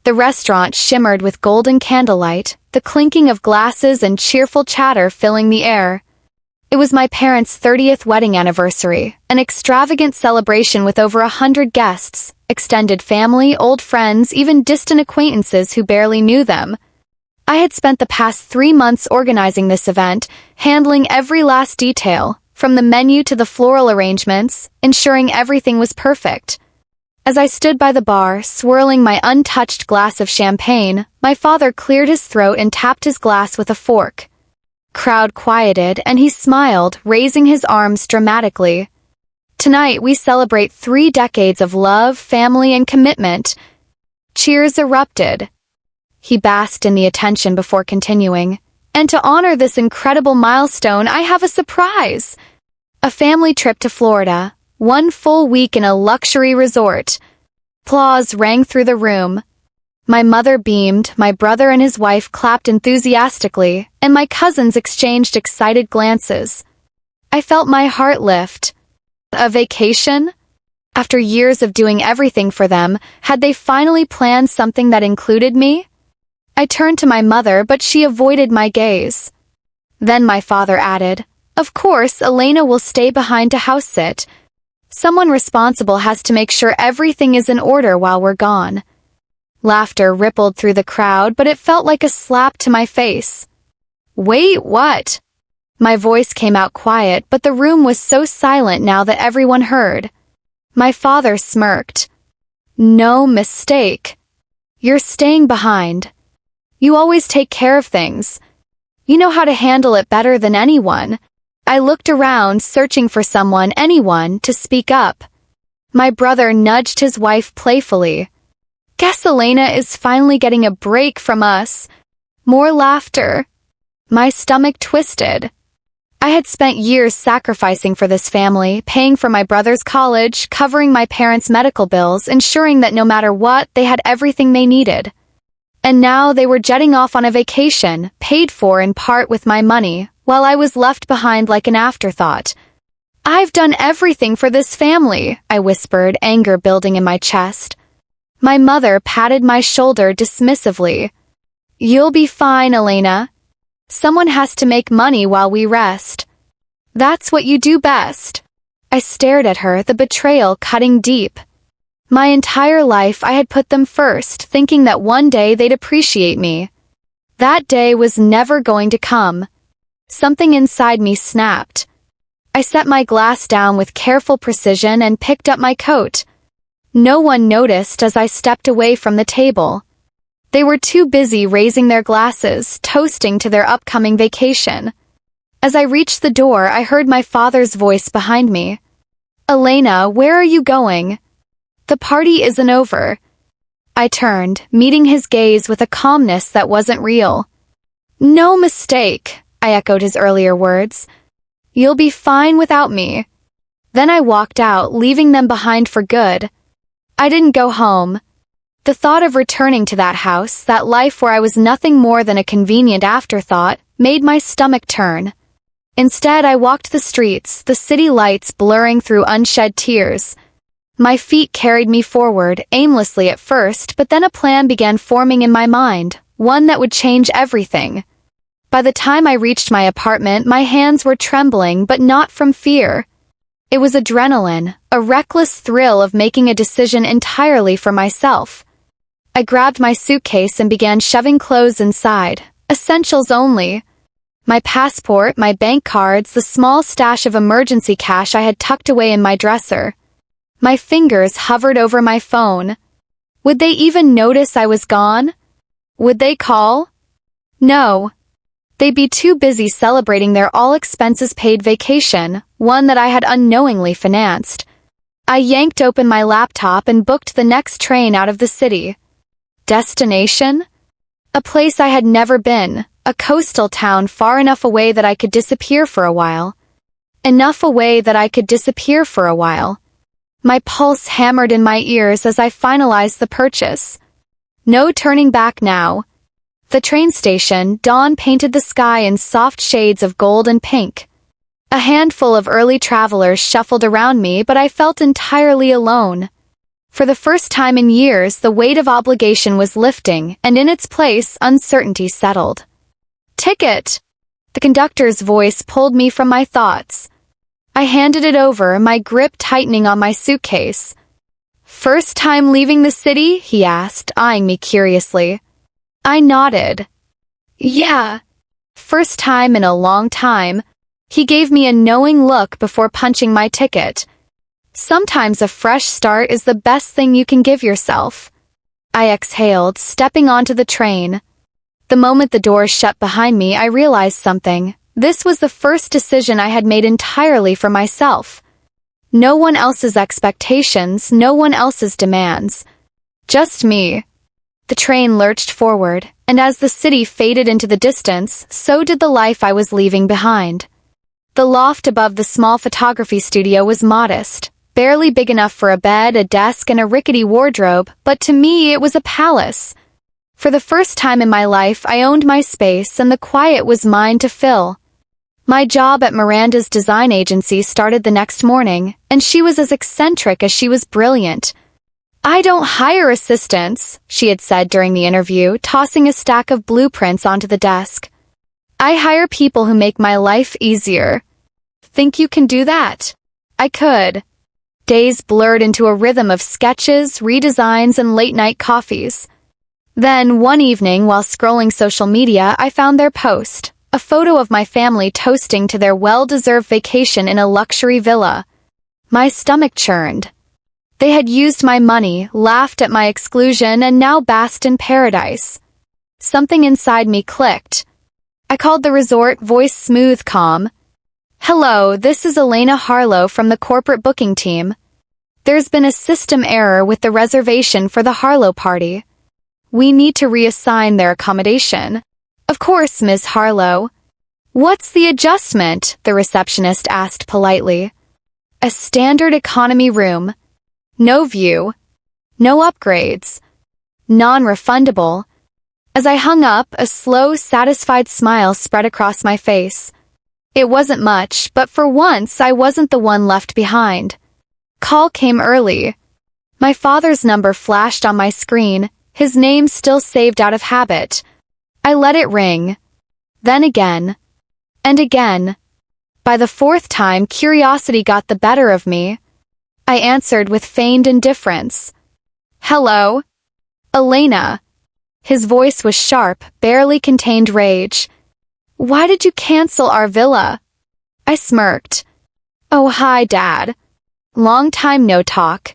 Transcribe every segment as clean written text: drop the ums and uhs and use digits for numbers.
The restaurant shimmered with golden candlelight, the clinking of glasses and cheerful chatter filling the air. It was my parents' 30th wedding anniversary, an extravagant celebration with over 100 guests, extended family, old friends, even distant acquaintances who barely knew them. I had spent the past 3 months organizing this event, handling every last detail, from the menu to the floral arrangements, ensuring everything was perfect. As I stood by the bar, swirling my untouched glass of champagne, my father cleared his throat and tapped his glass with a fork. Crowd quieted, and he smiled, raising his arms dramatically. Tonight we celebrate 3 decades of love, family, and commitment. Cheers erupted. He basked in the attention before continuing. And to honor this incredible milestone, I have a surprise. A family trip to Florida, 1 full week in a luxury resort. Applause rang through the room. My mother beamed, my brother and his wife clapped enthusiastically, and my cousins exchanged excited glances. I felt my heart lift. A vacation? After years of doing everything for them, had they finally planned something that included me? I turned to my mother, but she avoided my gaze. Then my father added, "Of course, Elena will stay behind to house sit. Someone responsible has to make sure everything is in order while we're gone." Laughter rippled through the crowd, but it felt like a slap to my face. "Wait, what?" My voice came out quiet, but the room was so silent now that everyone heard. My father smirked. "No mistake. You're staying behind. You always take care of things. You know how to handle it better than anyone." I looked around, searching for someone, anyone, to speak up. My brother nudged his wife playfully. "Guess Elena is finally getting a break from us." More laughter. My stomach twisted. I had spent years sacrificing for this family, paying for my brother's college, covering my parents' medical bills, ensuring that no matter what, they had everything they needed. And now they were jetting off on a vacation, paid for in part with my money, while I was left behind like an afterthought. "I've done everything for this family," I whispered, anger building in my chest. My mother patted my shoulder dismissively. "You'll be fine, Elena. Someone has to make money while we rest. That's what you do best." I stared at her, the betrayal cutting deep. My entire life I had put them first, thinking that one day they'd appreciate me. That day was never going to come. Something inside me snapped. I set my glass down with careful precision and picked up my coat. No one noticed as I stepped away from the table. They were too busy raising their glasses, toasting to their upcoming vacation. As I reached the door, I heard my father's voice behind me. "Elena, where are you going? The party isn't over." I turned, meeting his gaze with a calmness that wasn't real. "No mistake," I echoed his earlier words. "You'll be fine without me." Then I walked out, leaving them behind for good. I didn't go home. The thought of returning to that house, that life where I was nothing more than a convenient afterthought, made my stomach turn. Instead, I walked the streets, the city lights blurring through unshed tears. My feet carried me forward, aimlessly at first, but then a plan began forming in my mind, one that would change everything. By the time I reached my apartment, my hands were trembling, but not from fear. It was adrenaline, a reckless thrill of making a decision entirely for myself. I grabbed my suitcase and began shoving clothes inside, essentials only. My passport, my bank cards, the small stash of emergency cash I had tucked away in my dresser. My fingers hovered over my phone. Would they even notice I was gone? Would they call? No. They'd be too busy celebrating their all-expenses-paid vacation, one that I had unknowingly financed. I yanked open my laptop and booked the next train out of the city. Destination? A place I had never been, a coastal town far enough away that I could disappear for a while. Enough away that I could disappear for a while. My pulse hammered in my ears as I finalized the purchase. No turning back now. The train station, dawn painted the sky in soft shades of gold and pink. A handful of early travelers shuffled around me, but I felt entirely alone. For the first time in years, the weight of obligation was lifting, and in its place, uncertainty settled. "Ticket!" The conductor's voice pulled me from my thoughts. I handed it over, my grip tightening on my suitcase. "First time leaving the city?" he asked, eyeing me curiously. I nodded. "Yeah. First time in a long time." He gave me a knowing look before punching my ticket. Sometimes a fresh start is the best thing you can give yourself. I exhaled, stepping onto the train. The moment the doors shut behind me, I realized something. This was the first decision I had made entirely for myself. No one else's expectations, no one else's demands. Just me. The train lurched forward, and as the city faded into the distance, so did the life I was leaving behind. The loft above the small photography studio was modest, barely big enough for a bed, a desk, and a rickety wardrobe, but to me it was a palace. For the first time in my life, I owned my space, and the quiet was mine to fill. My job at Miranda's design agency started the next morning, and she was as eccentric as she was brilliant. "I don't hire assistants," she had said during the interview, tossing a stack of blueprints onto the desk. "I hire people who make my life easier." "Think you can do that?" I could. Days blurred into a rhythm of sketches, redesigns, and late-night coffees. Then, one evening, while scrolling social media, I found their post, a photo of my family toasting to their well-deserved vacation in a luxury villa. My stomach churned. They had used my money, laughed at my exclusion, and now basked in paradise. Something inside me clicked. I called the resort, voice smooth, calm. "Hello, this is Elena Harlow from the corporate booking team. There's been a system error with the reservation for the Harlow party. We need to reassign their accommodation." "Of course, Ms. Harlow." "What's the adjustment?" the receptionist asked politely. "A standard economy room. No view. No upgrades. Non-refundable." As I hung up, a slow, satisfied smile spread across my face. It wasn't much, but for once I wasn't the one left behind. Call came early. My father's number flashed on my screen, his name still saved out of habit. I let it ring. Then again. And again. By the fourth time, curiosity got the better of me. I answered with feigned indifference. "Hello? Elena." His voice was sharp, barely contained rage. "Why did you cancel our villa?" I smirked. "Oh, hi, Dad. Long time no talk.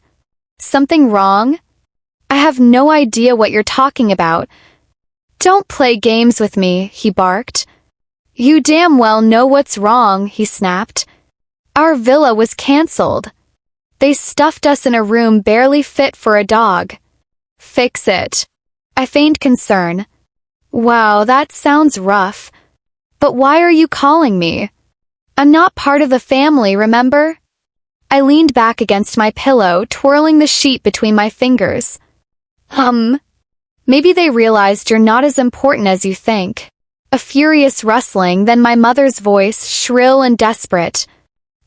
Something wrong?" "I have no idea what you're talking about." "Don't play games with me," he barked. "You damn well know what's wrong," he snapped. "Our villa was canceled. They stuffed us in a room barely fit for a dog." "Fix it." I feigned concern. "Wow, that sounds rough. But why are you calling me? I'm not part of the family, remember?" I leaned back against my pillow, twirling the sheet between my fingers. Maybe they realized you're not as important as you think." A furious rustling, then my mother's voice, shrill and desperate.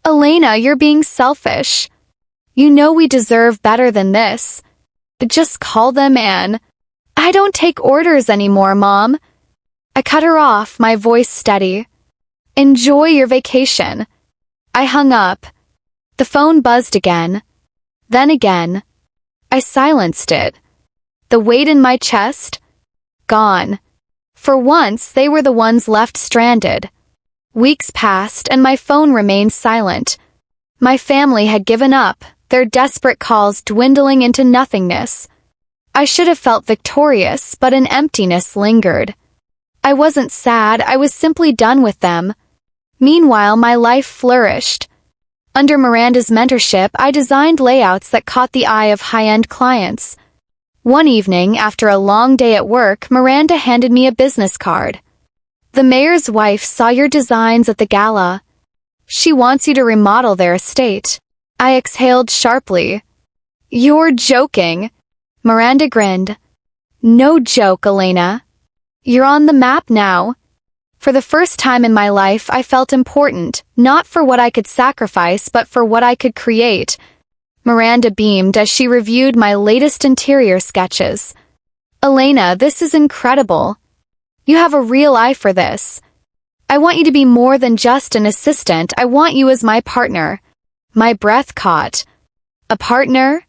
"Elena, you're being selfish. You know we deserve better than this. Just call them Anne." "I don't take orders anymore, Mom." I cut her off, my voice steady. "Enjoy your vacation." I hung up. The phone buzzed again. Then again. I silenced it. The weight in my chest? Gone. For once, they were the ones left stranded. Weeks passed, and my phone remained silent. My family had given up, their desperate calls dwindling into nothingness. I should have felt victorious, but an emptiness lingered. I wasn't sad, I was simply done with them. Meanwhile, my life flourished. Under Miranda's mentorship, I designed layouts that caught the eye of high-end clients. One evening, after a long day at work, Miranda handed me a business card. "The mayor's wife saw your designs at the gala. She wants you to remodel their estate." I exhaled sharply. "You're joking." Miranda grinned. "No joke, Elena. You're on the map now." For the first time in my life, I felt important, not for what I could sacrifice, but for what I could create. Miranda beamed as she reviewed my latest interior sketches. Elena, this is incredible. You have a real eye for this. I want you to be more than just an assistant. I want you as my partner. My breath caught. A partner?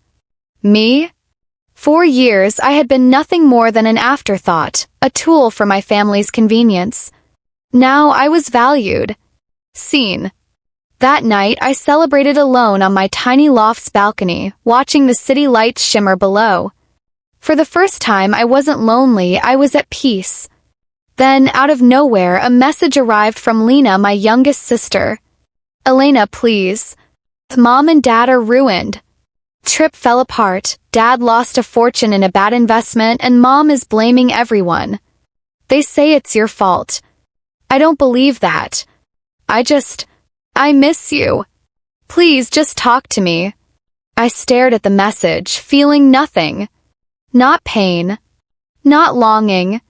Me? For years, I had been nothing more than an afterthought, a tool for my family's convenience. Now I was valued. Seen. That night, I celebrated alone on my tiny loft's balcony, watching the city lights shimmer below. For the first time, I wasn't lonely, I was at peace. Then, out of nowhere, a message arrived from Lena, my youngest sister. Elena, please. Mom and Dad are ruined. Trip fell apart, Dad lost a fortune in a bad investment, and Mom is blaming everyone. They say it's your fault. I don't believe that. I miss you. Please just talk to me. I stared at the message, feeling nothing. Not pain. Not longing.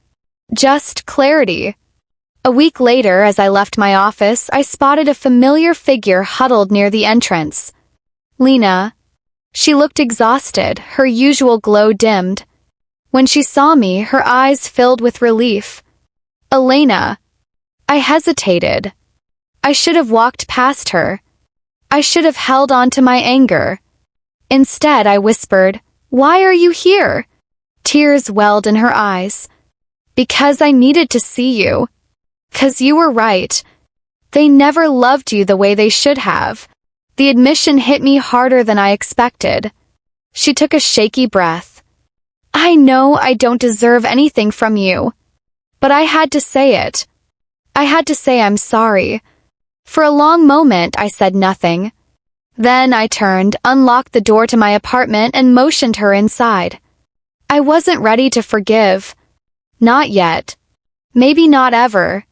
Just clarity. A week later, as I left my office, I spotted a familiar figure huddled near the entrance. Lena. She looked exhausted, her usual glow dimmed. When she saw me, her eyes filled with relief. Elena. I hesitated. I should have walked past her. I should have held on to my anger. Instead, I whispered, "Why are you here?" Tears welled in her eyes. Because I needed to see you. 'Cause you were right. They never loved you the way they should have. The admission hit me harder than I expected. She took a shaky breath. I know I don't deserve anything from you. But I had to say it. I had to say I'm sorry. For a long moment, I said nothing. Then I turned, unlocked the door to my apartment, and motioned her inside. I wasn't ready to forgive. Not yet. Maybe not ever.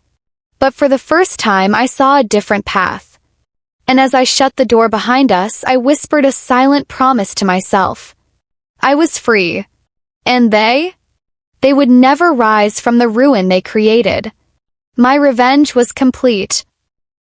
But for the first time, I saw a different path. And as I shut the door behind us, I whispered a silent promise to myself. I was free. And they? They would never rise from the ruin they created. My revenge was complete,